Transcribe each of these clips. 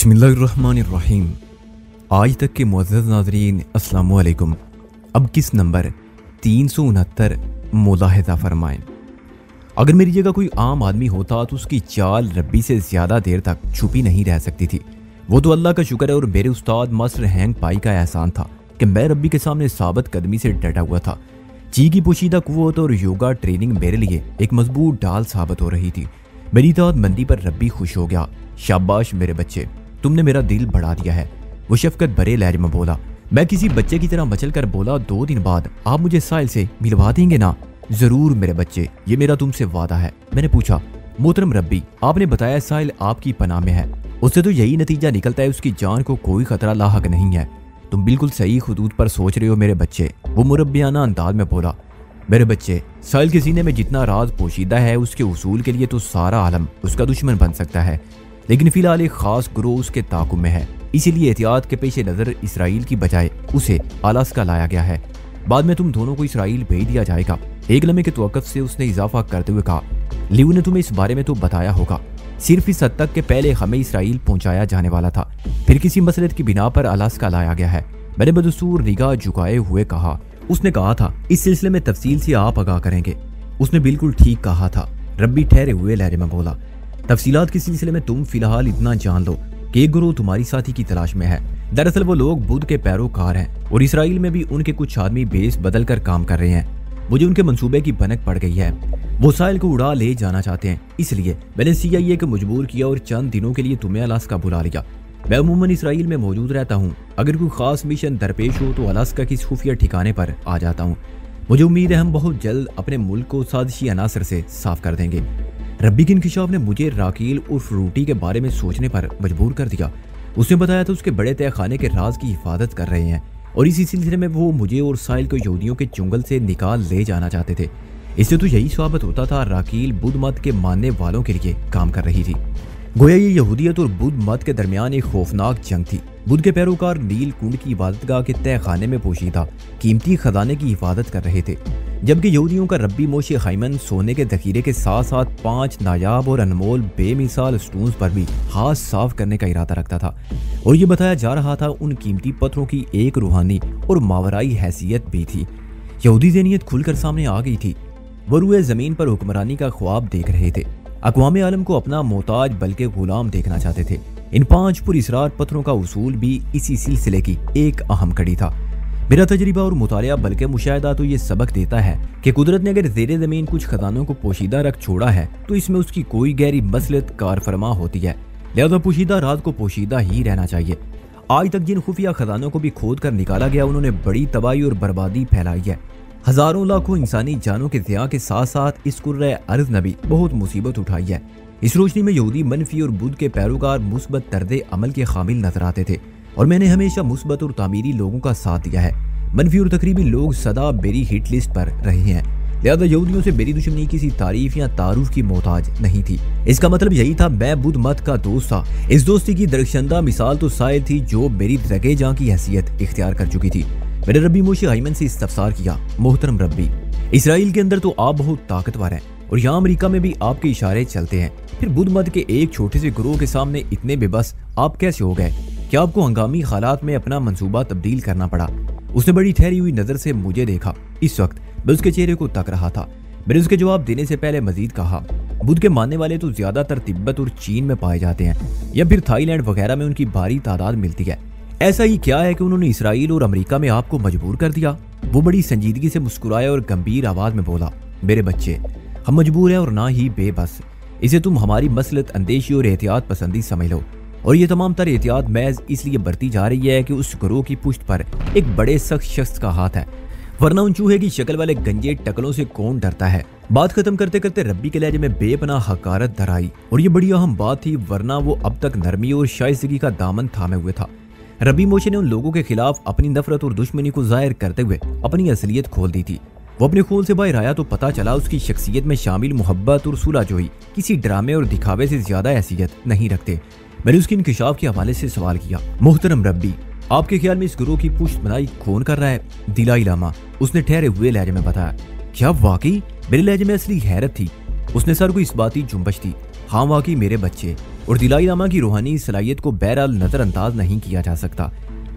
बिस्मिल्लाहिर्रहमानिर्रहीम। आज तक के मुअज़्ज़ज़ नाज़रीन अस्सलाम वालेकुम। अब किस नंबर 369 मुलाहिज़ा फरमाएं। अगर मेरी जगह कोई आम आदमी होता तो उसकी चाल रब्बी से ज़्यादा देर तक छुपी नहीं रह सकती थी। वो तो अल्लाह का शुक्र है और मेरे उस्ताद मास्टर हैंग पाई का एहसान था कि मैं रब्बी के सामने साबित कदमी से डटा हुआ था। जी की पोशीदा कुव्वत और योगा ट्रेनिंग मेरे लिए एक मजबूत ढाल साबित हो रही थी। मेरी इताअत मंदी पर रब्बी खुश हो गया। शाबाश मेरे बच्चे, तुमने मेरा दिल बढ़ा दिया है, वो शफकत भरे लहजे में बोला। मैं किसी बच्चे की तरह मचल कर बोला, 2 दिन बाद आप मुझे साहिल से मिलवा देंगे ना? जरूर मेरे बच्चे, ये मेरा तुमसे वादा है। मैंने पूछा, मोहतरम रब्बी, आपने बताया साहिल आपकी पनाह में है, उससे तो यही नतीजा निकलता है उसकी जान को कोई खतरा लाहक नहीं है। तुम बिल्कुल सही खुदूद पर सोच रहे हो मेरे बच्चे, वो मुरब्बियाना अंदाज में बोला। मेरे बच्चे, साहिल के सीने में जितना राज पोशीदा है उसके उसूल के लिए तो सारा आलम उसका दुश्मन बन सकता है, लेकिन फिलहाल एक खास ग्रोह उसके ताकुब में है। इसीलिए एहतियात के पेश नज़र इसराइल की बजाय उसे अलास्का लाया गया है। बाद में तुम दोनों को इसराइल भेज दिया जाएगा। एक लम्हे के तवक्कुफ से उसने इजाफा करते हुए कहा, लियो ने तुम्हें इस बारे में तो बताया होगा। सिर्फ इस हद तक के पहले हमें इसराइल पहुंचाया जाने वाला था, फिर किसी मसलहत की बिना पर अलास्का लाया गया है। मैंने बदसूर निगाह झुकाए हुए कहा, उसने कहा था इस सिलसिले में तफसील से आप आगाह करेंगे। उसने बिल्कुल ठीक कहा था, रब्बी ठहरे हुए लहजे में बोला। तफसीलात के सिलसिले में तुम फिलहाल इतना जान लो कि एक गिरोह तुम्हारी साथी की तलाश में है। दरअसल वो लोग बुद्ध के पैरोकार हैं और इसराइल में भी उनके कुछ आदमी बेस बदल कर काम कर रहे हैं। मुझे उनके मंसूबे की भनक पड़ गई है। वो साहिल को उड़ा ले जाना चाहते हैं, इसलिए मैंने CIA को मजबूर किया और चंद दिनों के लिए तुम्हें अलास्का बुला लिया। मैं अमूमन इसराइल में मौजूद रहता हूँ, अगर कोई खास मिशन दरपेश हो तो अलास्का की खुफिया ठिकाने पर आ जाता हूँ। मुझे उम्मीद है हम बहुत जल्द अपने मुल्क को साजिशी अनासर से साफ कर देंगे। रब्बी के इंकिशाफ ने मुझे राकील उर्फ रूटी के बारे में सोचने पर मजबूर कर दिया। उसने बताया था उसके बड़े तहखाने के राज की हिफाजत कर रहे हैं और इसी सिलसिले में वो मुझे और साहिल को यहूदियों के चुंगल से निकाल ले जाना चाहते थे। इससे तो यही साबित होता था राकील बुद्ध मत के मानने वालों के लिए काम कर रही थी। गोया ये यहूदियत और बुद्ध मत के दरमियान एक खौफनाक जंग थी। बुद्ध के पैरोकार नील कुंड की इबादतगाह के तहखाने में पोशीदा कीमती खजाने की हिफाजत कर रहे थे, जबकि यहूदियों का रब्बी मोशे खैमन सोने के जखीरे के साथ साथ 5 नायाब और अनमोल बेमिसाल स्टोन्स पर भी हाथ साफ करने का इरादा रखता था। और ये बताया जा रहा था उन कीमती पत्थरों की एक रूहानी और मावराई हैसियत भी थी। यहूदी ज़हनियत खुलकर सामने आ गई थी। वो रूए ज़मीन पर हुक्मरानी का ख्वाब देख रहे थे, अक़वाम आलम को अपना मोहताज बल्कि गुलाम देखना चाहते थे। इन 5 पुरअसरार पत्थरों का उसूल भी इसी सिलसिले की एक अहम कड़ी था। मेरा तजर्बा और मुतालिया बल्कि मुशाहिदा तो ये सबक देता है कि कुदरत ने अगर ज़ेरे ज़मीन कुछ खजानों को पोशीदा रख छोड़ा है तो इसमें उसकी कोई गहरी मसलहत कारफरमा होती है, लिहाजा पोशीदा राज को पोशीदा ही रहना चाहिए। आज तक जिन खुफिया खजानों को भी खोद कर निकाला गया उन्होंने बड़ी तबाही और बर्बादी फैलाई है। हजारों लाखों इंसानी जानों के ज़िया के साथ साथ इस कुर्रे अर्ज़ ने भी बहुत मुसीबत उठाई है। इस रोशनी में यहूदी मनफी और बुद्ध के पैरोकार मुस्बत तर्दे अमल के खामिल नजर आते थे और मैंने हमेशा मुस्बत और तामीरी लोगों का साथ दिया है। मनफी और तकरीबी लोग सदा मेरी हिट लिस्ट पर रहे हैं, लिहाजा यहूदियों से मेरी दुश्मनी किसी तारीफ या तारुफ की मोहताज नहीं थी। इसका मतलब यही था मैं बुद्ध मत का दोस्त था। इस दोस्ती की दरख्शंदा मिसाल तो साहिल थी जो मेरी रगे जां की हैसियत इख्तियार कर चुकी थी। मैंने रब्बी मोशे खैमन से इस्तफसार किया, मोहतरम रब्बी, इसराइल के अंदर तो आप बहुत ताकतवर हैं और यहाँ अमेरिका में भी आपके इशारे चलते हैं, फिर बुद्ध मत के एक छोटे से ग्रोह के सामने इतने बेबस आप कैसे हो गए? क्या आपको हंगामी हालात में अपना मंसूबा तब्दील करना पड़ा? उसने बड़ी ठहरी हुई नजर से मुझे देखा। इस वक्त मैं उसके चेहरे को तक रहा था। मैंने उसके जवाब देने से पहले मजीद कहा, बुद्ध के मानने वाले तो ज्यादातर तिब्बत और चीन में पाए जाते हैं या फिर थाईलैंड वगैरह में उनकी भारी तादाद मिलती है। ऐसा ही क्या है कि उन्होंने इसराइल और अमेरिका में आपको मजबूर कर दिया? वो बड़ी संजीदगी से मुस्कुराया और गंभीर आवाज में बोला, मेरे बच्चे, हम मजबूर हैं और ना ही बेबस। इसे तुम हमारी मसलत अंदेशी और एहतियात पसंदी समझ लो। और ये तमाम तर एहतियात महज इसलिए बरती जा रही है कि उस ग्रोह की पुश्त पर एक बड़े सख्त शख्स का हाथ है, वरना उन चूहे की शक्ल वाले गंजे टकलों से कौन डरता है? बात खत्म करते करते रब्बी के लहजे में बेपनाह हकारत धर आई और ये बड़ी अहम बात थी, वरना वो अब तक नरमी और शाइस्तगी का दामन थामे हुए था। रब्बी मोशे ने उन लोगों के खिलाफ अपनी नफरत और दुश्मनी को जाहिर करते हुए अपनी असलियत खोल दी थी। वो अपने खोल से बाहर आया तो पता चला उसकी शख्सियत में शामिल मोहब्बत और सुलहजोई किसी ड्रामे और दिखावे से ज्यादा हैसियत नहीं रखते। मैंने उसके इंकिशाफ के हवाले से सवाल किया, मोहतरम रब्बी, आपके ख्याल में इस गिरोह की पुष्ट बनाई कौन कर रहा है? दिलाई लामा, उसने ठहरे हुए लहजे में बताया। क्या वाकई? मेरे लहजे में असली हैरत थी। उसने सर को इस बात की जुम्बश थी। हाँ वाकई मेरे बच्चे, और दलाई लामा की रूहानी सलाहियत को बहरहाल नजरअंदाज नहीं किया जा सकता।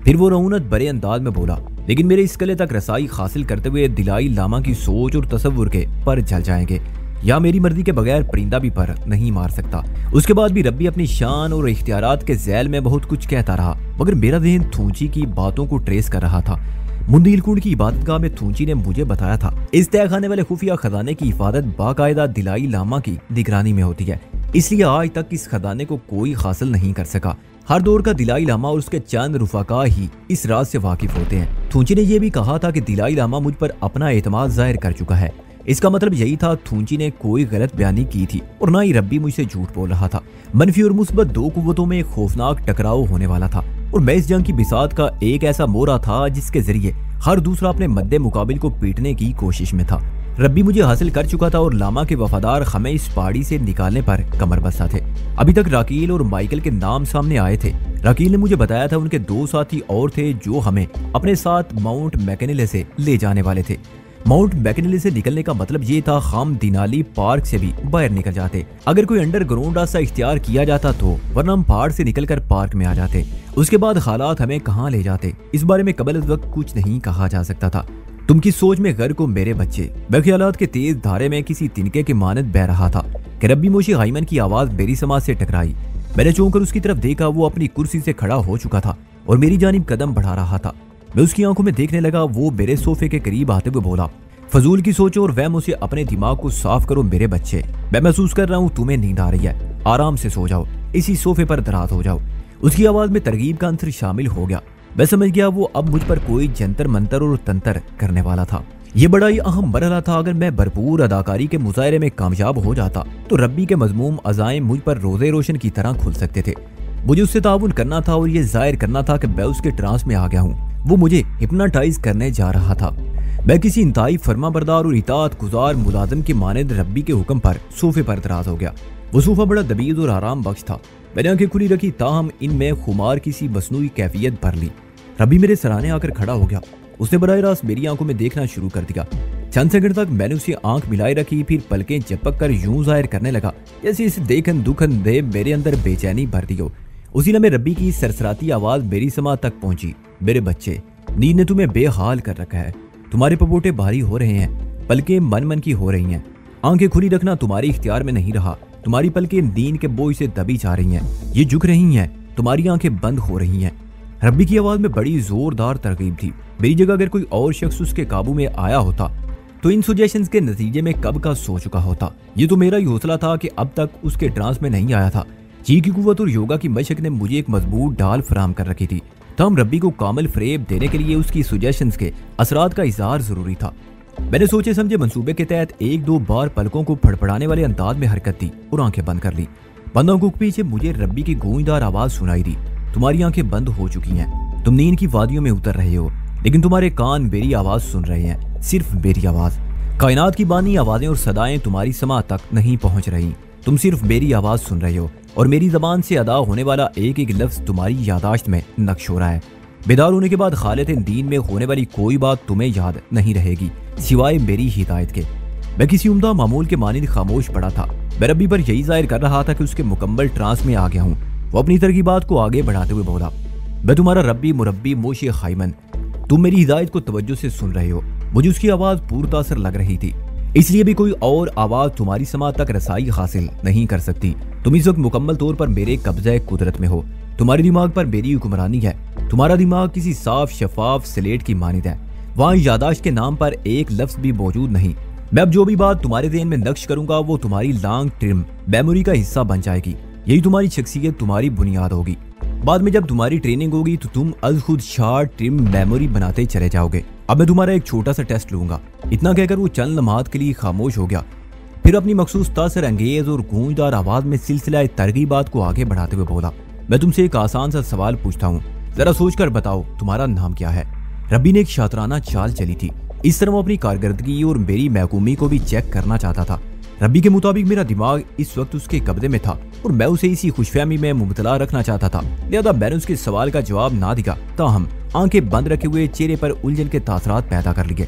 फिर वो रऊनत बड़े अंदाज में बोला, लेकिन मेरे इस कले तक रसाई हासिल करते हुए दलाई लामा की सोच और तसव्वुर के पर जल जाएंगे, या मेरी मर्जी के बगैर परिंदा भी पर नहीं मार सकता। उसके बाद भी रब्बी अपनी शान और इख्तियारात के झैल में बहुत कुछ कहता रहा, मगर मेरा ज़हन थूंची की बातों को ट्रेस कर रहा था। मुंदीलकुंड की इबादतगाह में थूंची ने मुझे बताया था, इस तहखाने वाले खुफिया खजाने की हिफाजत बाकायदा दलाई लामा की निगरानी में होती है, इसलिए आज तक इस खजाने को कोई हासिल नहीं कर सका। हर दौर का दलाई लामा और उसके चंद रुफाका ही इस राज से वाकिफ होते हैं। थूंची ने यह भी कहा था कि दलाई लामा मुझ पर अपना एतमाद जाहिर कर चुका है। इसका मतलब यही था, थूंची ने कोई गलत बयानी की थी और ना ही रब्बी मुझसे झूठ बोल रहा था। मनफी और मुस्बत दो कुव्वतों में एक खौफनाक टकराव होने वाला था और मैं इस जंग की बिसात का एक ऐसा मोहरा था जिसके जरिए हर दूसरा अपने मद्दे मुकाबिल को पीटने की कोशिश में था। रब्बी मुझे हासिल कर चुका था और लामा के वफादार हमें इस पहाड़ी से निकालने पर कमर बस्ता थे। अभी तक राकील और माइकल के नाम सामने आए थे। राकील ने मुझे बताया था उनके दो साथी और थे जो हमें अपने साथ माउंट मैकनिले से ले जाने वाले थे। माउंट मैकनिले से निकलने का मतलब ये था हम दिनाली पार्क से भी बाहर निकल जाते। अगर कोई अंडरग्राउंड रास्ता इख्तियार किया जाता तो, वरना हम पहाड़ से निकलकर पार्क में आ जाते। उसके बाद हालात हमें कहाँ ले जाते इस बारे में कबल इस वक्त कुछ नहीं कहा जा सकता था। तुम की सोच में घर को मेरे बच्चे बख्यालात के तेज धारे में किसी तिनके की मानद बह रहा था कि रब्बी मोशी हाइमन की आवाज मेरी समाज से टकराई। मैंने चौंक कर उसकी तरफ देखा, वो अपनी कुर्सी से खड़ा हो चुका था और मेरी जानिब कदम बढ़ा रहा था। मैं उसकी आंखों में देखने लगा। वो मेरे सोफे के करीब आते हुए बोला, फजूल की सोचो और वहमों से अपने दिमाग को साफ करो मेरे बच्चे। मैं महसूस कर रहा हूँ तुम्हें नींद आ रही है, आराम से सो जाओ, इसी सोफे पर दराज हो जाओ। उसकी आवाज में तरगीब का अंतर शामिल हो गया। मैं समझ गया वो अब मुझ पर कोई जंतर मंतर और तंतर करने वाला था। ये बड़ा ही अहम मरहला था। अगर मैं भरपूर अदाकारी के मुजाहरे में कामयाब हो जाता तो रब्बी के मजमूम अज़ाइम मुझ पर रोजे रोशन की तरह खुल सकते थे। मुझे उससे ताउन करना था और ये जाहिर करना था कि मैं उसके ट्रांस में आ गया हूँ। वो मुझे हिप्नोटाइज करने जा रहा था। मैं किसी इंतहाई फर्माबरदार और इताअत गुजार मुलाजिम की मानद रब्बी के हुक्म पर सोफे पर दराज हो गया। वो सोफा बड़ा दबीज और आराम बख्श था। मैंने आंखें खुली रखी, ताहम इनमें खुमार किसी मसनूई कैफियत भर ली। रब्बी मेरे सराहने आकर खड़ा हो गया। उसने बराह रास्त मेरी आंखों में देखना शुरू कर दिया। चंद सेकंड तक मैंने उसे आंख मिलाई रखी, फिर पलकें झपक कर यूं जाहिर करने लगा जैसे इसे देखन दुखन दे मेरे अंदर बेचैनी भर दी हो। उसी लम्हे रब्बी की सरसराती आवाज मेरी समात तक पहुंची, मेरे बच्चे, नींद ने तुम्हें बेहाल कर रखा है। तुम्हारे पपोटे भारी हो रहे हैं, पलकें मन मन की हो रही हैं। आंखें खुली रखना तुम्हारे इख्तियार में नहीं रहा। तुम्हारी पलकें नींद के बोझ से दबी जा रही हैं, ये झुक रही हैं, तुम्हारी आंखें बंद हो रही हैं। रब्बी की आवाज में बड़ी जोरदार तरकीब थी। मेरी जगह अगर कोई और शख्स उसके काबू में आया होता तो इन सजेशंस के नतीजे में कब का सो चुका होता। ये तो मेरा ही हौसला था कि अब तक उसके ट्रांस में नहीं आया था। जी की कुव्वत और योगा की मशक ने मुझे एक मजबूत ढाल फराहम कर रखी थी। तमाम रब्बी को कामिल फ्रेब देने के लिए उसकी सजेशंस के असरात का इजहार जरूरी था। मैंने सोचे समझे मंसूबे के तहत एक दो बार पलकों को फड़फड़ाने वाले अंदाज में हरकत दी और आंखें बंद कर ली। बंद आंखों के पीछे मुझे रब्बी की गूंजदार आवाज सुनाई दी, तुम्हारी आंखें बंद हो चुकी हैं, तुम नींद की वादियों में उतर रहे हो, लेकिन तुम्हारे कान मेरी आवाज सुन रहे हैं, सिर्फ मेरी आवाज। कायनात की बानी आवाजें और सदाएं तुम्हारी समा तक नहीं पहुंच रही, तुम सिर्फ मेरी आवाज सुन रहे हो और मेरी जबान से अदा होने वाला एक एक लफ्ज तुम्हारी यादाश्त में नक्श हो रहा है। बेदार होने के बाद हालत दीन में होने वाली कोई बात तुम्हें याद नहीं रहेगी सिवाय मेरी हिदायत के। मैं किसी उम्दा मामूल के मानिंद खामोश पड़ा था। मैं रब्बी पर यही जाहिर कर रहा था कि उसके मुकम्मल ट्रांस में आ गया हूँ। वो अपनी तरकीबात को आगे बढ़ाते हुए बोला, मैं तुम्हारा रब्बी मुरब्बी मोशी हाइमन, तुम मेरी हिदायत को तवज्जो से सुन रहे हो। मुझे उसकी आवाज पुरतासर लग रही थी, इसलिए भी कोई और आवाज तुम्हारी समात तक रसाई हासिल नहीं कर सकती। तुम इस वक्त मुकम्मल तौर पर मेरे कब्जे कुदरत में हो। तुम्हारे दिमाग पर मेरी हुक्मरानी है। तुम्हारा दिमाग किसी साफ शफाफ स्लेट की मानिद है, वहाँ यादाश्त के नाम पर एक लफ्ज भी मौजूद नहीं। मैं अब जो भी बात तुम्हारे ज़हन में नक्श करूंगा वो तुम्हारी लॉन्ग टर्म मेमोरी का हिस्सा बन जाएगी। यही तुम्हारी शख्सियत, तुम्हारी बुनियाद होगी। बाद में जब तुम्हारी ट्रेनिंग होगी तो तुम अज खुद शॉर्ट टर्म मेमोरी बनाते चले जाओगे। अब मैं तुम्हारा एक छोटा सा टेस्ट लूंगा। इतना कहकर वो चंद लम्हात के लिए खामोश हो गया, फिर अपनी मखसूस तासर अंगेज और गूंजदार आवाज में सिलसिला तरगीबात को आगे बढ़ाते हुए बोला, मैं तुमसे एक आसान सा सवाल पूछता हूँ, जरा सोचकर बताओ तुम्हारा नाम क्या है। रब्बी ने एक शातराना चाल चली थी। इस तरह वो अपनी कारकर्दगी और मेरी महकूमी को भी चेक करना चाहता था। रब्बी के मुताबिक मेरा दिमाग इस वक्त उसके कब्जे में था और मैं उसे इसी खुशफहमी में मुबतला रखना चाहता था। लिहाजा मैंने उसके सवाल का जवाब ना दिया, ताहम आंखें बंद रखे हुए चेहरे पर उलझन के तासरात पैदा कर लिए।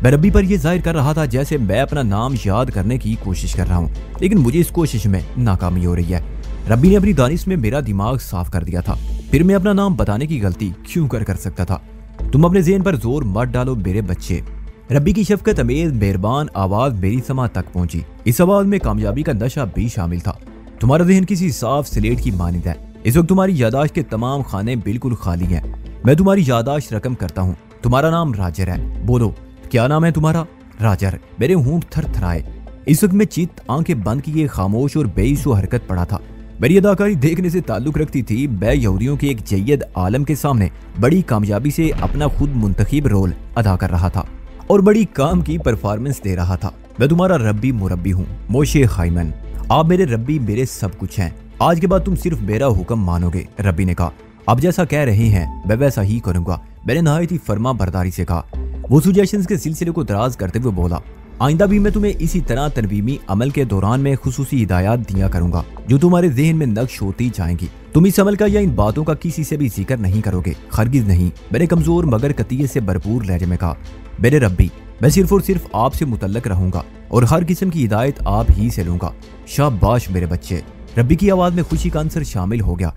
मैं रब्बी पर यह जाहिर कर रहा था जैसे मैं अपना नाम याद करने की कोशिश कर रहा हूँ, लेकिन मुझे इस कोशिश में नाकामी हो रही है। रब्बी ने अपनी दानिश में मेरा दिमाग साफ कर दिया था। फिर मैं अपना नाम बताने की गलती क्यों कर सकता था। तुम अपने ज़हन पर जोर मत डालो मेरे बच्चे। रब्बी की शफकत अमेज मेहरबान आवाज मेरी समा तक पहुंची। इस आवाज में कामयाबी का नशा भी शामिल था। तुम्हारा जहन किसी साफ स्लेट की मानिंद है। इस वक्त तुम्हारी यादाश्त के तमाम खाने बिल्कुल खाली हैं। मैं तुम्हारी यादाश्त रकम करता हूँ। तुम्हारा नाम राजर है। बोलो क्या नाम है तुम्हारा? राजर। मेरे होंठ थर थराए। इस वक्त मैं चित आंखें बंद किए खामोश और बेइसो हरकत पड़ा था। मेरी अदाकारी देखने से ताल्लुक रखती थी। मैं यहूदियों के एक जय्यद आलम के सामने बड़ी कामयाबी से अपना खुद मुंतखब रोल अदा कर रहा था और बड़ी काम की परफॉर्मेंस दे रहा था। मैं तुम्हारा रब्बी मुरब्बी हूँ, मोशे हाइमन। आप मेरे रब्बी, मेरे सब कुछ हैं। आज के बाद तुम सिर्फ मेरा हुक्म मानोगे। रब्बी ने कहा, आप जैसा कह रहे हैं मैं वैसा ही करूंगा। मैंने नहायत ही फर्मा बरदारी से कहा। वो सुजेशंस के सिलसिले को दराज करते हुए बोला, आइंदा भी मैं तुम्हें इसी तरह तनवीमी अमल के दौरान में खुसूसी हिदायत दिया करूंगा जो तुम्हारे ज़हन में नक्श होती जाएंगी। तुम इस अमल का या इन बातों का किसी से भी जिक्र नहीं करोगे, हरगिज नहीं। मैंने कमजोर मगर कतियत से भरपूर लहजे में कहा, मेरे रब्बी, मैं सिर्फ और सिर्फ आपसे मुतल्लक रहूंगा और हर किस्म की हिदायत आप ही से लूंगा। शाबाश मेरे बच्चे। रब्बी की आवाज में खुशी का अंसर शामिल हो गया।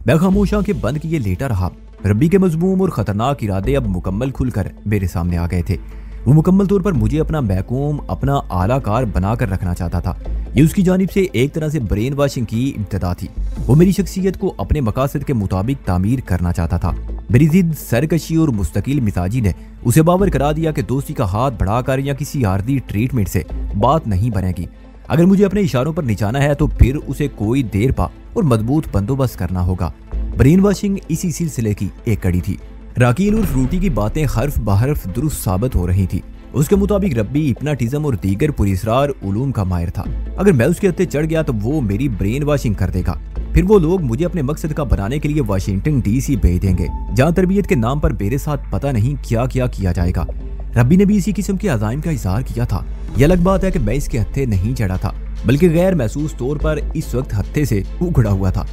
मैं खामोश आंखें बंद किए लेटा रहा। रब्बी के मजमूम और खतरनाक इरादे अब मुकम्मल खुलकर मेरे सामने आ गए थे। वो मुकम्मल तौर पर मुझे अपना महकूम, अपना आलाकार बनाकर रखना चाहता था। ये उसकी जानिब से एक तरह से ब्रेन वॉशिंग की इब्तिदा थी। वो मेरी शख्सियत को अपने मकासद के मुताबिक तामीर करना चाहता था। मेरी जिद, सरकशी और मुस्तकिल मिजाजी ने उसे बावर करा दिया कि दोस्ती का हाथ बढ़ाकर या किसी आर्दी ट्रीटमेंट से बात नहीं बनेगी। अगर मुझे अपने इशारों पर निचाना है तो फिर उसे कोई देर पा और मजबूत बंदोबस्त करना होगा। ब्रेन वॉशिंग इसी सिलसिले की एक कड़ी थी। राकील और फ्रूटी की बातें हर्फ बहर्फ दुरुस्त साबित हो रही थी। उसके मुताबिक रब्बी हिप्नोटिज्म और दीगर पुरअसरार उलूम का माहिर था। अगर मैं उसके हत्थे चढ़ गया तो वो मेरी ब्रेन वॉशिंग कर देगा। फिर वो लोग मुझे अपने मकसद का बनाने के लिए वाशिंगटन DC भेज देंगे, जहाँ तरबियत के नाम पर मेरे साथ पता नहीं क्या क्या किया जाएगा। रब्बी ने भी इसी किस्म के अज़ाइम का इज़हार किया था। यह अलग बात है कि मैं इसके हत्थे नहीं चढ़ा था, बल्कि गैर महसूस तौर पर इस वक्त हत्थे से उखड़ा हुआ था।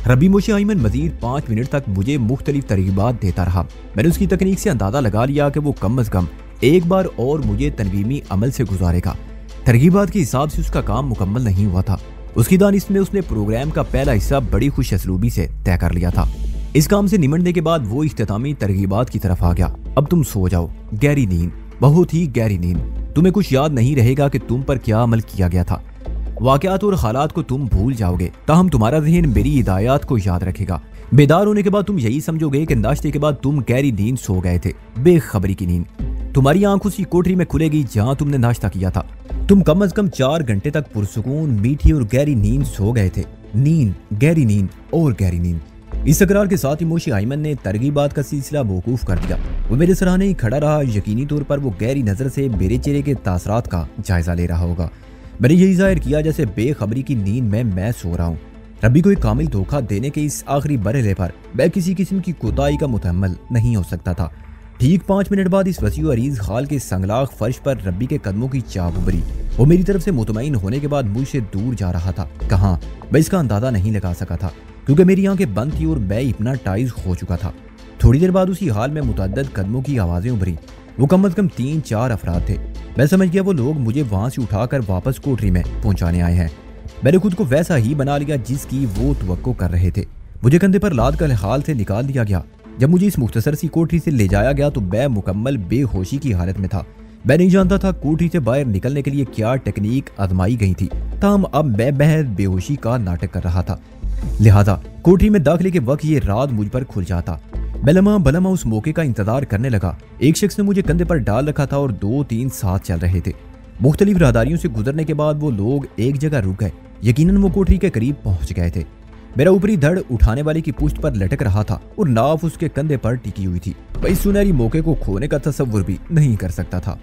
रब्बी मोशे हाइमन मजीद 5 मिनट तक मुझे मुख्तलिफ तरगीबात देता रहा। मैंने उसकी तकनीक से अंदाजा लगा लिया कि वो कम अज कम एक बार और मुझे तनवीमी अमल से गुजारेगा। तरगीबात के हिसाब से उसका काम मुकम्मल नहीं हुआ था। उसकी दानिश में उसने प्रोग्राम का पहला हिस्सा बड़ी खुश असलूबी से तय कर लिया था। इस काम से निमटने के बाद वो इख्तितामी तरगीबात की तरफ आ गया। अब तुम सो जाओ। गहरी नींद, बहुत ही गहरी नींद। तुम्हें कुछ याद नहीं रहेगा कि तुम पर क्या अमल किया गया था। वाक़यात और हालात को तुम भूल जाओगे, ताहम तुम्हारा ज़हन मेरी हिदायत को याद रखेगा। बेदार होने के बाद तुम यही समझोगे कि नाश्ते के बाद तुम गहरी नींद सो गए थे। बेखबरी की नींद। तुम्हारी आंख उसी कोठरी में खुलेगी जहां तुमने नाश्ता किया था। तुम कम अज कम 4 घंटे तक पुरसुकून, मीठी और गहरी नींद सो गए थे। नींद, गहरी नींद और गहरी नींद। इस इकरार के साथ ही मोशे हाइमन ने तरगीबात का सिलसिला मौकूफ कर दिया। वो मेरे सराहने ही खड़ा रहा। यकीनी तौर पर वो गहरी नजर से मेरे चेहरे के तासरात का जायजा ले रहा होगा। मैंने यही जाहिर किया जैसे बेखबरी की नींद में मैं सो रहा हूँ। रब्बी को एक कामिल धोखा देने के इस आखिरी बरहले पर मैं किसी किस्म की कोताही का मुतहम्मल नहीं हो सकता था। ठीक 5 मिनट बाद इस वसीउ अरीज हाल के संगलाख फर्श पर रब्बी के कदमों की चाप उभरी। वो मेरी तरफ से मुतमईन होने के बाद मुझसे दूर जा रहा था। कहाँ, मैं इसका अंदाजा नहीं लगा सका था, क्योंकि मेरी आंखें बंद थी और मैं हिप्नोटाइज हो चुका था। थोड़ी देर बाद उसी हाल में मुतअद्दिद कदमों की आवाजें उभरी। वो कम अज कम 3-4 अफराद थे। मैं समझ गया वो लोग मुझे वहां से उठाकर वापस कोठरी में पहुंचाने आए हैं। मैंने खुद को वैसा ही बना लिया जिसकी वो तवक्को कर रहे थे। मुझे कंधे पर लाद कर हाल से निकाल दिया गया। जब मुझे इस मुख्तसर सी कोठरी से ले जाया गया तो मैं मुकम्मल बेहोशी की हालत में था। मैं नहीं जानता था कोठरी से बाहर निकलने के लिए क्या टेक्निक आजमाई गई थी। ताहम अब मैं महज बेहोशी का नाटक कर रहा था। लिहाजा कोठरी में दाखिले के वक्त ये राज मुझ पर खुल जाता। मैं लम्हा बलमा उस मौके का इंतजार करने लगा। एक शख्स ने मुझे कंधे पर डाल रखा था और 2-3 साथ चल रहे थे। मुख्तलिफ राहदारियों से गुजरने के बाद वो लोग एक जगह रुक गए। यकीनन वो कोठरी के करीब पहुंच गए थे। मेरा ऊपरी धड़ उठाने वाले की पुष्ट पर लटक रहा था और नाफ उसके कंधे पर टिकी हुई थी। मैं इस सुनहरी मौके को खोने का तसव्वुर भी नहीं कर सकता था।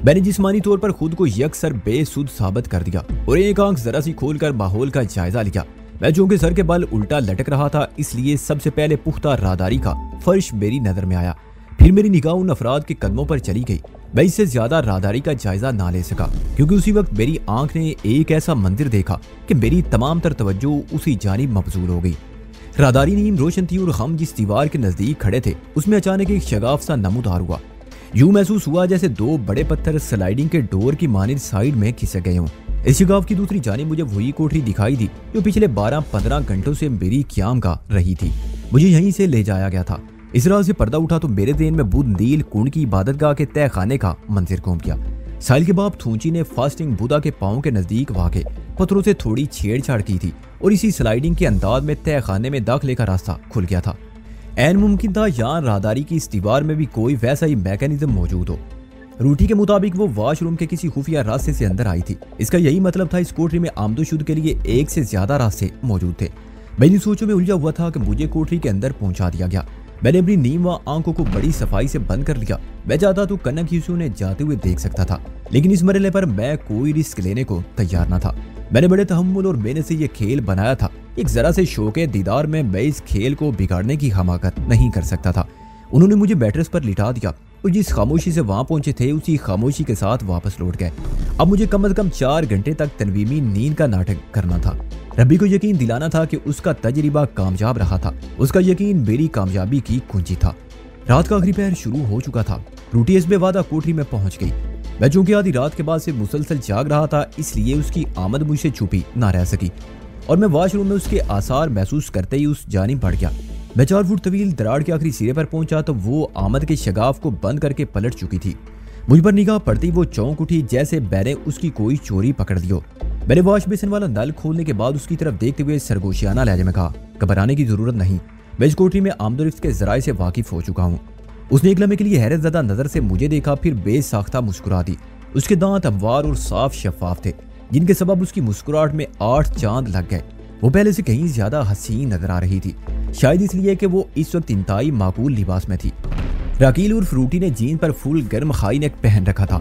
मैंने जिस्मानी तौर पर खुद को यकसर बेसुध साबित कर दिया और एक आंख जरा सी खोलकर माहौल का जायजा लिया। मैं चूंकि सर के बल उल्टा लटक रहा था, इसलिए सबसे पहले पुख्ता राहदारी का फर्श मेरी नजर में आया। फिर मेरी निगाह उन अफराद के कदमों पर चली गई। मैं इससे ज्यादा राहदारी का जायजा ना ले सका, क्योंकि उसी वक्त मेरी आंख ने एक ऐसा मंदिर देखा कि मेरी तमाम तर तवज्जो उसी जानिब मबजूल हो गई। राहदारी नींद रोशन थी और हम जिस दीवार के नजदीक खड़े थे उसमें अचानक एक शगाफ सा नमूदार हुआ। यूं महसूस हुआ जैसे 2 बड़े पत्थर स्लाइडिंग के डोर की मानिंद साइड में खिसक गए हों। इस शगाफ की दूसरी जानिब मुझे वही कोठरी दिखाई दी जो पिछले 12-15 घंटों से मेरी क़याम का रही थी। मुझे यहीं से ले जाया गया था। इस राह से पर्दा उठा तो मेरे ज़हन में बुद्ध नील कुंड की इबादतगाह के तय खाने का मंजर घूम गया। साहिल के बाप थूंची ने फास्टिंग बुद्धा के पाँव के नजदीक वाक़े पत्थरों से थोड़ी छेड़छाड़ की थी और इसी स्लाइडिंग के अंदाज में तय खाने में दाखिले का रास्ता खुल गया था। ऐन मुमकिन था यहाँ राहदारी की इस दीवार में भी कोई वैसा ही मैकेनिज्म मौजूद हो। रूटी के मुताबिक वो वॉशरूम के किसी खुफिया रास्ते से अंदर आई थी। इसका यही मतलब था इस कोठरी में आमदोशुद के लिए एक से ज्यादा रास्ते मौजूद थे। मेरी सोचों में उलझा हुआ था कि मुझे कोठरी के अंदर पहुंचा दिया गया। मैंने अपनी नीम व आंखों को बड़ी सफाई से बंद कर लिया। मैं चाहता तो कनक यूसुफ ने जाते हुए देख सकता था, लेकिन इस मरहले पर मैं कोई रिस्क लेने को तैयार न था। मैंने बड़े तहम्मुल और मेहनत से ये खेल बनाया था। एक जरा से शौके दीदार में मैं इस खेल को बिगाड़ने की हमाकत नहीं कर सकता था। उन्होंने मुझे मैट्रेस पर लिटा दिया और जिस खामोशी से वहां पहुंचे थे उसी खामोशी के साथ वापस लौट गए। अब मुझे कम से कम 4 घंटे तक तनवीमी नींद का नाटक करना था। रब्बी को यकीन दिलाना था कि उसका तजरिबा कामयाब रहा था। उसका यकीन मेरी कामयाबी की कुंजी था। रात का आखिरी पहर शुरू हो चुका था। रूटी इसबे वादा कोठरी में पहुंच गई। मैं चूंकि आधी रात के बाद से मुसलसल जाग रहा था, इसलिए उसकी आमद मुझसे छुपी ना रह सकी और मैं वॉशरूम में उसके आसार महसूस करते ही उस जानिब बढ़ गया। मैं 4 फुट तवील दराड़ के आखिरी सिरे पर पहुंचा तो वो आमद के शगाफ को बंद करके पलट चुकी थी। मुझ पर निगाह पड़ती वो चौंक उठी जैसे मैंने उसकी कोई चोरी पकड़ लियो। मैंने वॉश बेसिन वाला नल खोलने के बाद उसकी तरफ देखते हुए सरगोशियाना लहजे में कहा, घबराने की जरूरत नहीं, मैं इस कोठरी में आमदोरफ्त के जराए से वाकिफ हो चुका हूँ। उसने एक लम्हे के लिए हैरत ज़दा नजर से मुझे देखा, फिर बेसाख्ता मुस्कुरा दी। उसके दांत हमवार और साफ शफाफ थे, जिनके सबब उसकी मुस्कुराहट में 8 चांद लग गए। वो पहले से कहीं ज्यादा हसीन नजर आ रही थी, शायद इसलिए कि वो इस वक्त इंतहाई माकूल लिबास में थी। राकील और फ्रूटी ने जीन पर फुल गर्म खाई नेक पहन रखा था।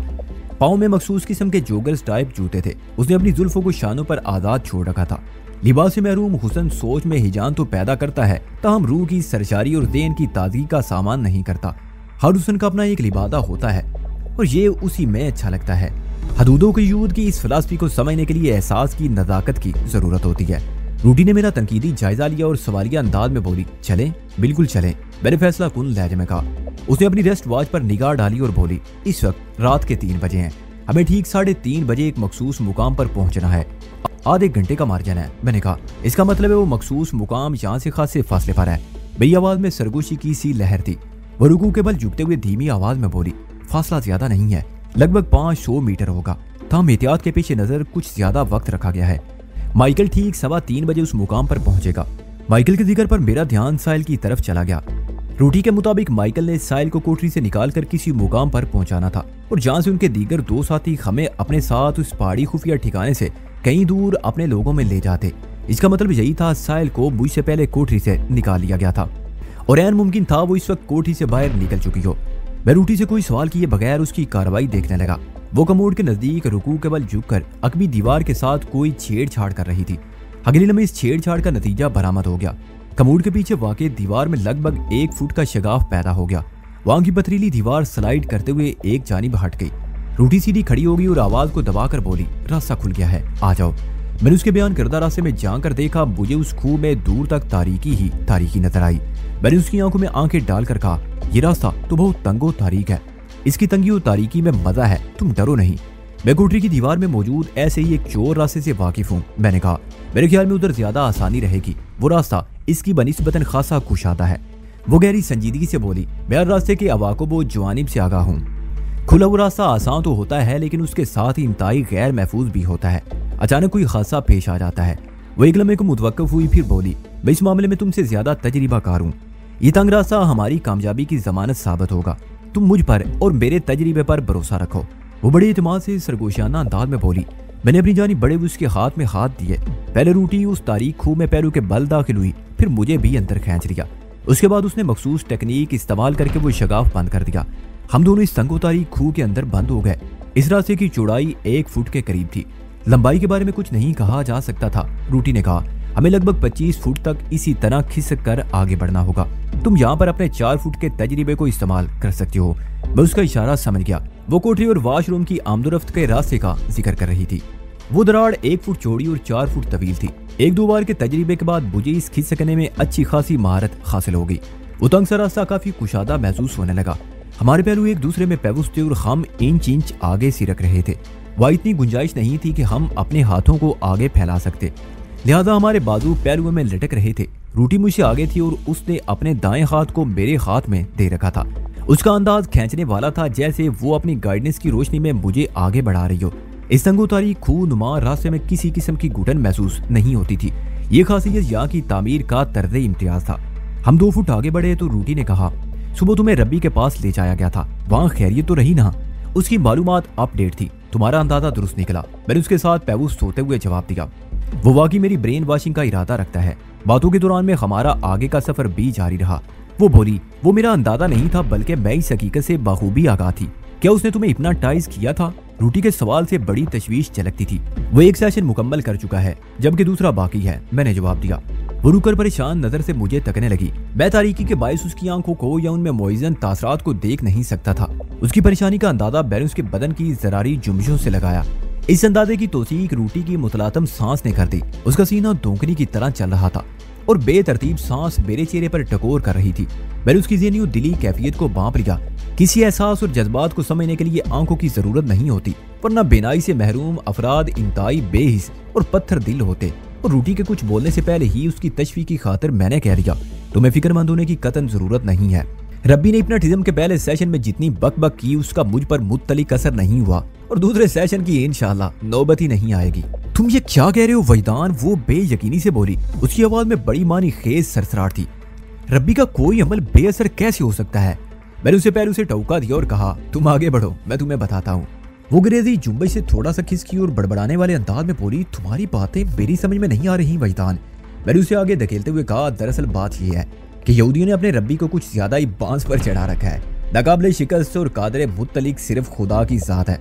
पाँव में मखसूस किस्म के जोगर्स टाइप जूते थे। उसने अपनी जुल्फों को शानों पर आजाद छोड़ रखा था। लिबास से महरूम हुस्न सोच में हिजान तो पैदा करता है, ताहम रूह की सरशारी और देन की ताजगी का सामान नहीं करता। हर हुस्न का अपना एक लिबादा होता है और ये उसी में अच्छा लगता है। हदूदों के यूद की इस फिलासफी को समझने के लिए एहसास की नज़ाकत की जरूरत होती है। रूटी ने मेरा तनकीदी जायजा लिया और सवालिया अंदाज में बोली, चलें? बिल्कुल चलें, मैंने फैसला कुन लहजे में कहा। उसने अपनी रेस्ट वॉच पर निगाह डाली और बोली, इस वक्त रात के 3 बजे हैं। हमें ठीक 3:30 बजे एक मखसूस मुकाम पर पहुंचना है। आधे घंटे का मार्जिन है। मैंने कहा, इसका मतलब है वो मखसूस मुकाम यहाँ से खासे फासले पर है। मेरी आवाज में सरगोशी की सी लहर थी। वो रुकू के बल झुकते हुए धीमी आवाज में बोली, फासला ज्यादा नहीं है, लगभग 500 मीटर होगा। ताहम एहतियात के पेश नजर कुछ ज्यादा वक्त रखा गया है। माइकल ठीक 3:15 बजे उस मुकाम पर पहुंचेगा। माइकल के जिक्र पर मेरा ध्यान साहिल की तरफ चला गया। रूटी के मुताबिक माइकल ने साहिल को कोठरी से निकालकर किसी मुकाम पर पहुंचाना था और जहां से उनके दीगर 2 साथी हमें अपने साथ उस पहाड़ी खुफिया ठिकाने से कहीं दूर अपने लोगों में ले जाते। इसका मतलब यही था, साहिल को मुझसे पहले कोठरी से निकाल लिया गया था और ऐन मुमकिन था वो इस वक्त कोठरी से बाहर निकल चुकी हो। मैं रूटी से कोई सवाल किए बगैर उसकी कार्रवाई देखने लगा। वो कमोड के नजदीक रुकू के बल झुककर अकबी दीवार के साथ कोई छेड़छाड़ कर रही थी। अगले लम्हे इस छेड़छाड़ का नतीजा बरामद हो गया। कमोड के पीछे वाक़े दीवार में लगभग 1 फुट का शगाफ पैदा हो गया। वहां की पथरीली दीवार स्लाइड करते हुए एक जानिब हट गई। रूटी सीधी खड़ी हो गई और आवाज को दबाकर बोली, रास्ता खुल गया है, आ जाओ। मैंने उसके बयान करदा रास्ते में जाकर देखा। मुझे उस खूह में दूर तक तारीकी ही तारीकी नजर आई। मैंने उसकी आंखों में आंखें डालकर कहा, ये रास्ता तो बहुत तंगो तारीक है, इसकी तंगी और तारीकी में मजा है, तुम डरो नहीं। मैं कोठरी की दीवार में मौजूद ऐसे ही एक चोर रास्ते से वाकिफ हूँ। मैंने कहा, मेरे ख्याल में उधर ज्यादा आसानी रहेगी, वो रास्ता इसकी बनिस्बतन खासा कुशादा है। वो गहरी संजीदगी से बोली, मैं हर रास्ते के अवाक़िब जानिब से आगाह हूँ। खुला हुआ रास्ता आसान तो होता है, लेकिन उसके साथ ही इंतहाई गैर महफूज भी होता है। अचानक कोई हादसा पेश आ जाता है। वो एक लम्हे को मुतवक्किफ हुई, फिर बोली, मैं इस मामले में तुमसे ज्यादा तजर्बाकार हूँ। ये तंग रास्ता हमारी कामयाबी की जमानत साबित होगा। तुम मुझ पर और मेरे तजर्बे पर भरोसा रखो। वो बड़े इत्मीनान से सरगोशियाना अंदाज में बोली। मैंने अपनी जानी बड़े उसके हाथ में हाथ दिए। पहले रूटी उस तारीक खूह में पैरों के बल दाखिल हुई, फिर मुझे भी अंदर खींच लिया। उसके बाद उसने मखसूस टेक्निक इस्तेमाल करके वो शगाफ बंद कर दिया। हम दोनों इस तंगो तारीक खूह के अंदर बंद हो गए। इस रास्ते की चौड़ाई 1 फुट के करीब थी। लंबाई के बारे में कुछ नहीं कहा जा सकता था। रूटी ने कहा, हमें लगभग 25 फुट तक इसी तरह खिसक कर आगे बढ़ना होगा। तुम यहाँ पर अपने 4 फुट के तजर्बे को इस्तेमाल कर सकती हो। मैं उसका इशारा समझ गया। वो कोठरी और वॉशरूम की आमदोरफ्त के रास्ते का जिक्र कर रही थी। वो दराड़ 1 फुट चौड़ी और 4 फुट तवील थी। 1-2 बार के तजर्बे के बाद मुझे इस खिसकने में अच्छी खासी महारत हासिल हो गई। वो तंग सा रास्ता काफी कुशादा महसूस होने लगा। हमारे पहलू एक दूसरे में पेवस्ते और हम इंच इंच आगे सिरक रहे थे। वह इतनी गुंजाइश नहीं थी कि हम अपने हाथों को आगे फैला सकते, लिहाजा हमारे बाजू पहलुओं में लटक रहे थे। रूटी मुझसे आगे थी और उसने अपने दाएं हाथ को मेरे हाथ में दे रखा था। उसका अंदाज खींचने वाला था, जैसे वो अपनी गाइडेंस की रोशनी में मुझे आगे बढ़ा रही हो। इस तंगोतारी खूनुमा रास्ते में किसी किस्म की घुटन महसूस नहीं होती थी। ये खासियत यहाँ की तामीर का तर्ज इम्तियाज था। हम 2 फुट आगे बढ़े तो रूटी ने कहा, सुबह तुम्हें रब्बी के पास ले जाया गया था, वहाँ खैरियत तो रही ना? उसकी मालूमात अपडेट थी, तुम्हारा अंदाजा दुरुस्त निकला। मैंने उसके साथ पैवूस सोते हुए जवाब दिया। वो वाकई मेरी ब्रेन वॉशिंग का इरादा रखता है। बातों के दौरान में हमारा आगे का सफर भी जारी रहा। वो बोली, वो मेरा अंदाजा नहीं था, बल्कि मैं इस हकीकत से बखूबी आगाह थी। क्या उसने तुम्हें हिप्नोटाइज किया था? रूटी के सवाल से बड़ी तशवीश झलकती थी। वो एक सेशन मुकम्मल कर चुका है, जबकि दूसरा बाकी है, मैंने जवाब दिया। वो रुककर परेशान नजर से मुझे तकने लगी। मैं तारीकी के बायस उसकी आंखों को या उनमें मुइज़्ज़न तासरात को देख नहीं सकता था। उसकी परेशानी का अंदाजा मैंने उसके बदन की जरारी जुम्बिशों से लगाया। इस अंदाजे की तौसीक रूटी की मुतलातम सांस ने कर दी। उसका सीना धोंकनी की तरह चल रहा था और बेतरतीब सांस मेरे चेहरे पर टकोर कर रही थी। मैंने उसकी ज़हनी और दिली कैफियत को भांप लिया। किसी एहसास और जज्बात को समझने के लिए आंखों की जरूरत नहीं होती, वरना बेनाई से महरूम अफराद इंतहाई बेहिस और पत्थर दिल होते। और रूटी के कुछ बोलने से पहले ही उसकी तशवीश की खातिर मैंने कह दिया, तुम्हें फिक्रमंद होने की कतन जरूरत नहीं है। रब्बी ने हिप्नोटिज्म के पहले सेशन में जितनी बक की, उसका मुझ पर मुत्तलिक असर नहीं हुआ और दूसरे सेशन की इंशाल्लाह नौबत ही नहीं आएगी। तुम ये क्या कह रहे हो वैदान? वो बेयकीनी से बोली। उसकी आवाज में बड़ी मानी खेज सरसराहट थी। रब्बी का कोई अमल बेअसर कैसे हो सकता है? मैंने उसे पहले उसे टौका दिया और कहा, तुम आगे बढ़ो, मैं तुम्हें बताता हूँ। वो अंग्रेजी जुम्बे से थोड़ा सा खिसकी और बड़बड़ाने वाले अंदाज में बोली, तुम्हारी बातें मेरी समझ में नहीं आ रही वैदान। मैंने उसे आगे धकेलते हुए कहा, दरअसल बात यह है कि यहूदियों ने अपने रब्बी को कुछ ज्यादा ही बांस पर चढ़ा रखा है। नाकाबिले शिकस्त और कादरे मुत्तलिक सिर्फ खुदा की जात है।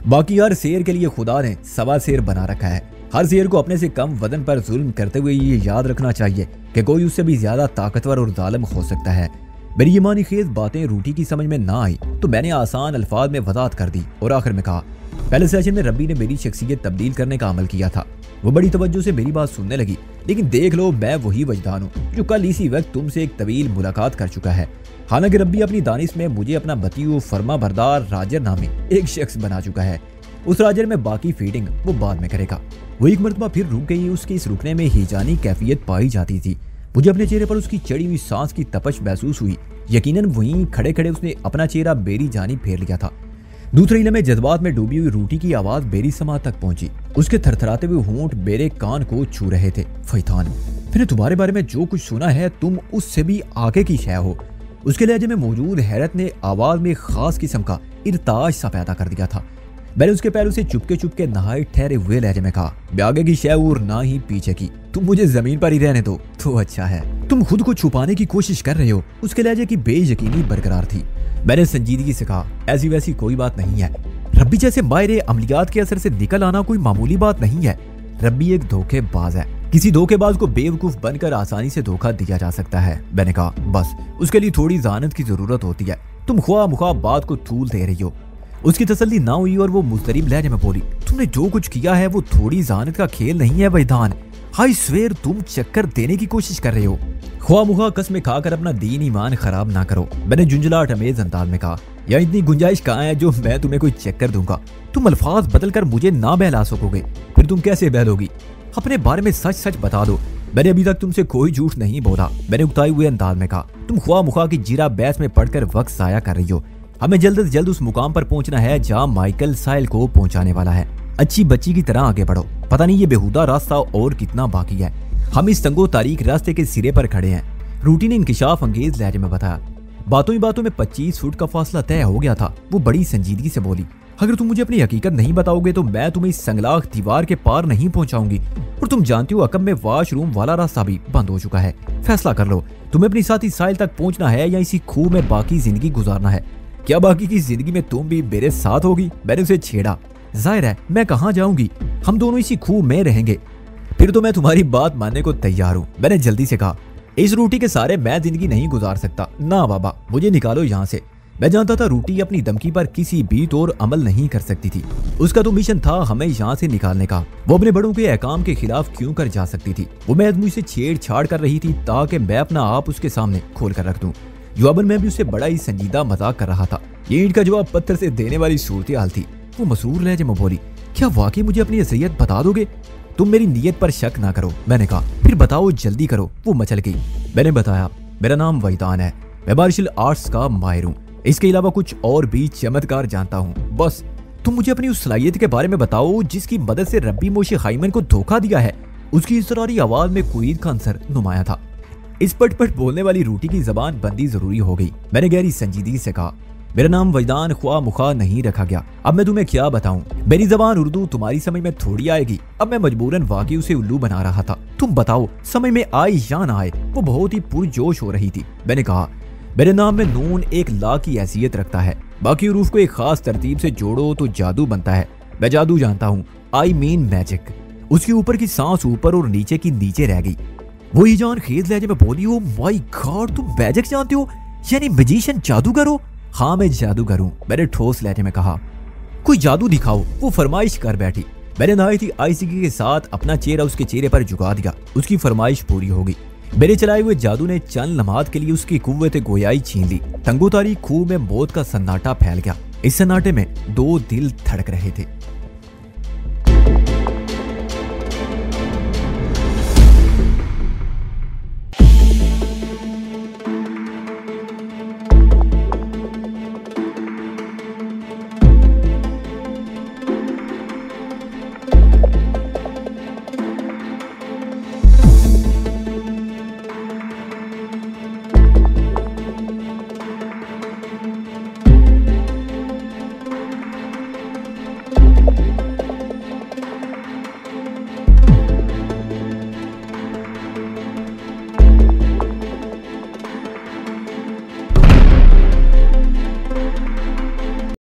बाकी हर शेर के लिए खुदा ने सवा शेर बना रखा है। हर शेर को अपने से कम वजन पर जुल्म करते हुए ये याद रखना चाहिए कि कोई उससे भी ज्यादा ताकतवर और जालिम हो सकता है। मेरी ये मानी खेज बातें रूटी की समझ में ना आई तो मैंने आसान अल्फाज में वजाहत कर दी और आखिर में कहा, पहले सेशन में रब्बी ने मेरी शख्सियत तब्दील करने का अमल किया था। वो बड़ी तवज्जो से मेरी बात सुनने लगी। लेकिन देख लो, मैं वही वजदान हूँ जो कल इसी वक्त तुमसे एक तवील मुलाकात कर चुका है। हालांकि रब्बी अपनी दानिश में मुझे अपना बतीऊ फरमा बरदार राजर नामी एक शख्स बना चुका है। उस राजर में बाकी फीडिंग वो बाद में करेगा। वो एक मरतबा फिर रुक गई। उसके इस रुकने में हिजानी कैफियत पाई जाती थी। मुझे अपने चेहरे पर उसकी चढ़ी हुई सांस की तपश महसूस हुई। यकीनन वहीं खड़े खड़े उसने अपना चेहरा मेरी जानिब फेर लिया था। दूसरे इलम में जज्बात में डूबी हुई रूटी की आवाज मेरी समात तक पहुंची। उसके थरथराते हुए होंठ मेरे कान को छू रहे थे। फैतान, मैंने तुम्हारे बारे में जो कुछ सुना है, तुम उससे भी आगे की शय हो। उसके लहजे में मौजूद हैरत ने आवाज में खास किस्म का इरताज सा पैदा कर दिया था। मैंने उसके पहलू से चुपके नहाए ठहरे हुए लहजे में कहा, आगे की शय और ना ही पीछे की। तुम मुझे जमीन पर ही रहने दो तो अच्छा है। तुम खुद को छुपाने की कोशिश कर रहे हो। उसके लहजे की बेयकीनी बरकरार थी। मैंने संजीदगी से कहा, ऐसी वैसी कोई बात नहीं है। रब्बी जैसे माहिर अमलियात के असर से निकल आना कोई मामूली बात नहीं है। रब्बी एक धोखेबाज है। किसी धोखेबाज को बेवकूफ बनकर आसानी से धोखा दिया जा सकता है। मैंने कहा, बस उसके लिए थोड़ी ज़ानत की जरूरत होती है। तुम ख्वाह मुख्वाह बात को तूल दे रही हो। उसकी तसल्ली ना हुई और वो मुस्तरिब लहजे में बोली, तुमने जो कुछ किया है वो थोड़ी ज़ानत का खेल नहीं है वैदान। हाई स्वेर, तुम चक्कर देने की कोशिश कर रहे हो। ख्वाह मुख्वाह कस्में खाकर अपना दीन ईमान खराब ना करो। मैंने झुंझलाहट अमेज अंदाज में कहा, या इतनी गुंजाइश कहाँ है जो मैं तुम्हें कोई चक्कर दूंगा। तुम अल्फाज बदल कर मुझे ना बहला सकोगे, फिर तुम कैसे बहलोगी? अपने बारे में सच सच बता दो। मैंने अभी तक तुमसे कोई झूठ नहीं बोला। मैंने उकताए हुए अंदाज में कहा, तुम ख्वाह मुख्वाह की जीरा बहस में पढ़कर वक्त जाया कर रही हो। हमें जल्द से जल्द उस मुकाम पर पहुंचना है जहां माइकल साहिल को पहुंचाने वाला है। अच्छी बच्ची की तरह आगे बढ़ो। पता नहीं ये बेहुदा रास्ता और कितना बाकी है। हम इस तंगो तारीख रास्ते के सिरे पर खड़े हैं। रूटी ने इंकिशाफ अंगेज लहजे में बताया। बातों ही बातों में 25 फुट का फासला तय हो गया था। वो बड़ी संजीदगी से बोली, अगर तुम मुझे अपनी हकीकत नहीं बताओगे तो मैं तुम्हें इस संगलाख दीवार के पार नहीं पहुंचाऊंगी। और तुम जानती हो अकब में वॉशरूम वाला रास्ता भी बंद हो चुका है। फैसला कर लो, तुम्हें अपनी साथी साहिल तक पहुंचना है या इसी खूह में बाकी जिंदगी गुजारना है। क्या बाकी की जिंदगी में तुम भी मेरे साथ होगी? मैंने उसे छेड़ा। जाहिर है, मैं कहाँ जाऊंगी? हम दोनों इसी खूह में रहेंगे। फिर तो मैं तुम्हारी बात मानने को तैयार हूँ। मैंने जल्दी से कहा, इस रूटी के सारे मैं जिंदगी नहीं गुजार सकता। ना बाबा, मुझे निकालो यहाँ से। मैं जानता था रूटी अपनी धमकी पर किसी भी तौर अमल नहीं कर सकती थी। उसका तो मिशन था हमें यहाँ से निकालने का। वो अपने बड़ों के अहकाम के खिलाफ क्यों कर जा सकती थी? वो महज मुझसे छेड़छाड़ कर रही थी ताकि मैं अपना आप उसके सामने खोल कर रख दूं। जवाबन मैं भी उससे बड़ा ही संजीदा मजाक कर रहा था। ये ईंट का जवाब पत्थर से देने वाली सूरत हाल थी। वो मसरूर लहजे में बोली, क्या वाकई मुझे अपनी असलियत बता दोगे? तुम मेरी नीयत पर शक ना करो। मैंने कहा, फिर बताओ, जल्दी करो। वो मचल गई। मैंने बताया, मेरा नाम वहीदान है, मैं मार्शल आर्ट्स का माहिर हूँ, इसके अलावा कुछ और भी चमत्कार जानता हूँ। बस तुम मुझे अपनी उस सलाहियत के बारे में बताओ जिसकी मदद से रब्बी मोशे खाइमन को धोखा दिया है। उसकी इसरारी आवाज में कुईद का अंसर नुमाया था। इस पट बोलने वाली रूटी की जबान बंदी जरूरी हो गई। मैंने गहरी संजीदगी से कहा, मेरा नाम वहीदान ख्वा मुखा नहीं रखा गया। अब मैं तुम्हें क्या बताऊं, मेरी जबान उर्दू तुम्हारी समझ में थोड़ी आएगी। अब मैं मजबूरन वाकई उसे उल्लू बना रहा था। तुम बताओ, समझ में आए या ना आए। वो बहुत ही पुरजोश हो रही थी। मैंने कहा, मेरे नाम में नून एक ला की हैसियत रखता है, बाकी हरूफ को एक खास तरतीब से जोड़ो तो जादू बनता है। मैं जादू जानता हूँ, आई मीन मैजिक। उसके ऊपर की सांस ऊपर और नीचे की नीचे रह गई। वो ईजान खेज लहजे में बोली, ओ माय गॉड, तुम मैजिक जानते हो, यानी मैजिशियन जादूगर हो? हाँ, मैं जादूगर हूँ, मैंने ठोस लहजे में कहा। कोई जादू दिखाओ। वो फरमाइश कर बैठी। मैंने नहायती आइज़गी के साथ अपना चेहरा उसके चेहरे पर झुका दिया। उसकी फरमाइश पूरी हो गई। मेरे चलाए हुए जादू ने चंद लम्हात के लिए उसकी कुव्वत गोयाई छीन ली। तंगोतारी खूह में मौत का सन्नाटा फैल गया। इस सन्नाटे में दो दिल धड़क रहे थे।